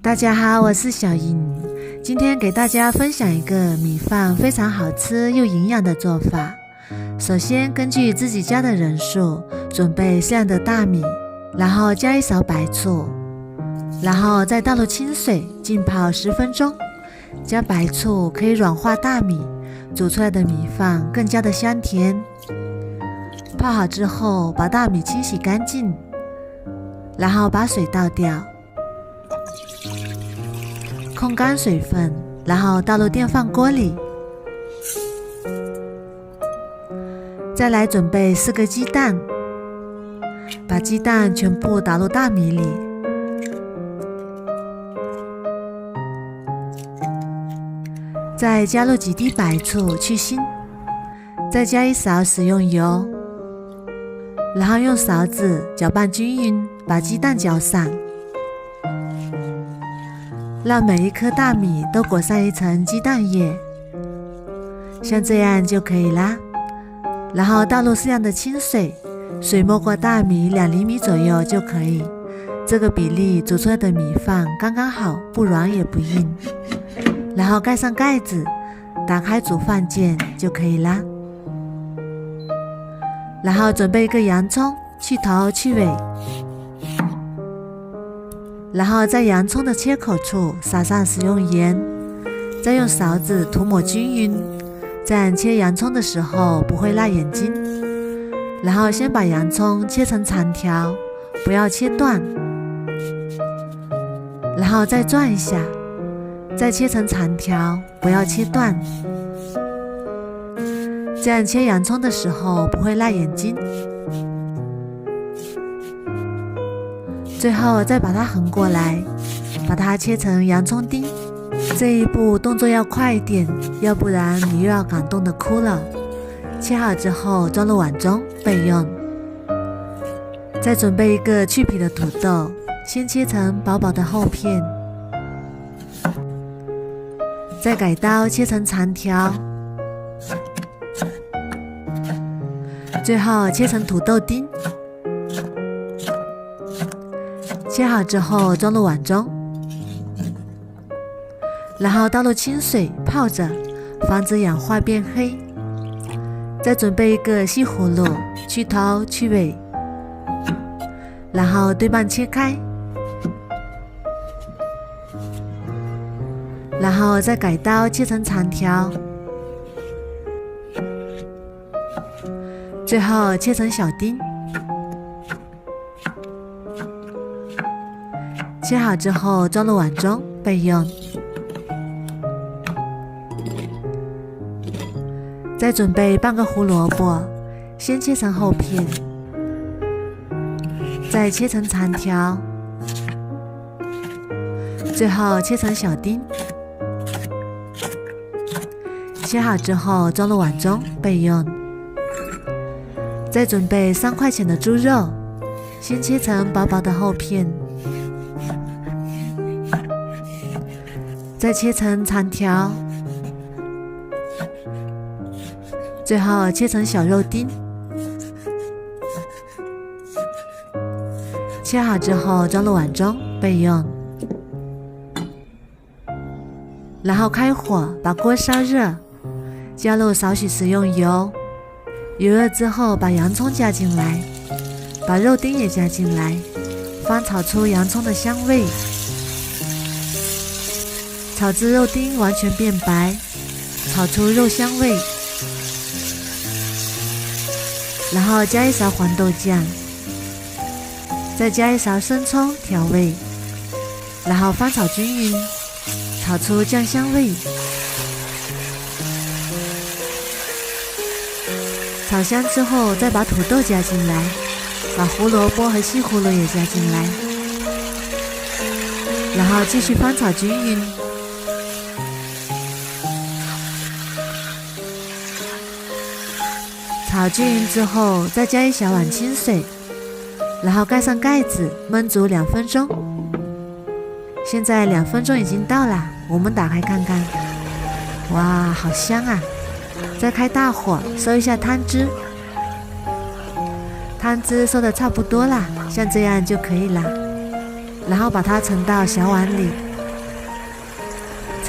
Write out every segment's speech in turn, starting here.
大家好，我是小莹，今天给大家分享一个米饭非常好吃又营养的做法。首先根据自己家的人数准备适量的大米，然后加一勺白醋，然后再倒入清水浸泡10分钟。加白醋可以软化大米，煮出来的米饭更加的香甜。泡好之后把大米清洗干净，然后把水倒掉，控干水分，然后倒入电饭锅里。再来准备4个鸡蛋，把鸡蛋全部打入大米里，再加入几滴白醋去腥，再加1勺食用油，然后用勺子搅拌均匀，把鸡蛋搅散，让每一颗大米都裹上一层鸡蛋液，像这样就可以啦。然后倒入适量的清水，水没过大米2厘米左右就可以。这个比例煮出来的米饭刚刚好，不软也不硬。然后盖上盖子，打开煮饭键就可以啦。然后准备一个洋葱，去头去尾，然后在洋葱的切口处撒上食用盐，再用勺子涂抹均匀，这样切洋葱的时候不会辣眼睛。然后先把洋葱切成长条，不要切断，然后再转一下，再切成长条，不要切断，这样切洋葱的时候不会辣眼睛。最后再把它横过来，把它切成洋葱丁。这一步动作要快一点，要不然你又要感动的哭了。切好之后装入碗中备用。再准备一个去皮的土豆，先切成薄薄的厚片，再改刀切成长条，最后切成土豆丁。切好之后装入碗中，然后倒入清水泡着，防止氧化变黑。再准备一个细葫芦，去头去尾，然后对半切开，然后再改刀切成长条，最后切成小丁。切好之后装入碗中备用。再准备半个胡萝卜，先切成厚片，再切成长条，最后切成小丁。切好之后装入碗中备用。再准备3块钱的猪肉，先切成薄薄的厚片，再切成长条，最后切成小肉丁。切好之后装入碗中备用。然后开火把锅烧热，加入少许食用油，油热之后把洋葱加进来，把肉丁也加进来，翻炒出洋葱的香味，炒至肉丁完全变白，炒出肉香味，然后加1勺黄豆酱，再加1勺生抽调味，然后翻炒均匀，炒出酱香味。炒香之后再把土豆加进来，把胡萝卜和西葫芦也加进来，然后继续翻炒均匀。炒均匀之后再加1小碗清水，然后盖上盖子焖煮2分钟。现在2分钟已经到了，我们打开看看，哇，好香啊！再开大火收一下汤汁，汤汁收的差不多啦，像这样就可以啦。然后把它盛到小碗里，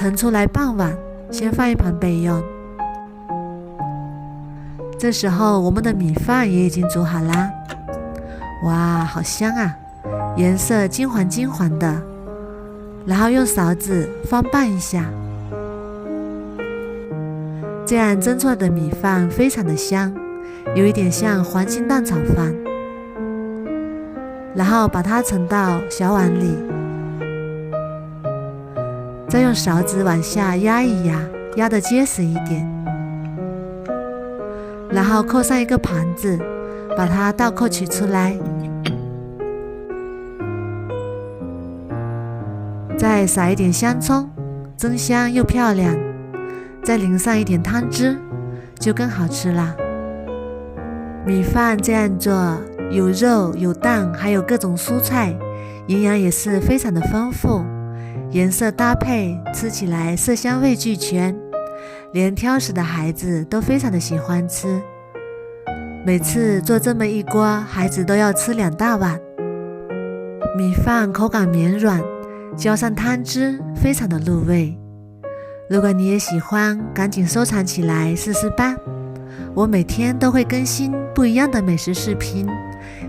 盛出来半碗，先放一旁备用。这时候我们的米饭也已经煮好啦，哇，好香啊，颜色金黄金黄的。然后用勺子翻拌一下，这样蒸出来的米饭非常的香，有一点像黄金蛋炒饭。然后把它盛到小碗里，再用勺子往下压一压，压得结实一点，然后扣上一个盘子，把它倒扣取出来，再撒一点香葱，增香又漂亮，再淋上一点汤汁，就更好吃啦。米饭这样做，有肉有蛋，还有各种蔬菜，营养也是非常的丰富，颜色搭配，吃起来色香味俱全，连挑食的孩子都非常的喜欢吃。每次做这么一锅，孩子都要吃2大碗。米饭口感绵软，浇上汤汁，非常的入味。如果你也喜欢，赶紧收藏起来试试吧。我每天都会更新不一样的美食视频，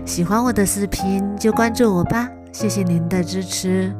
喜欢我的视频就关注我吧，谢谢您的支持。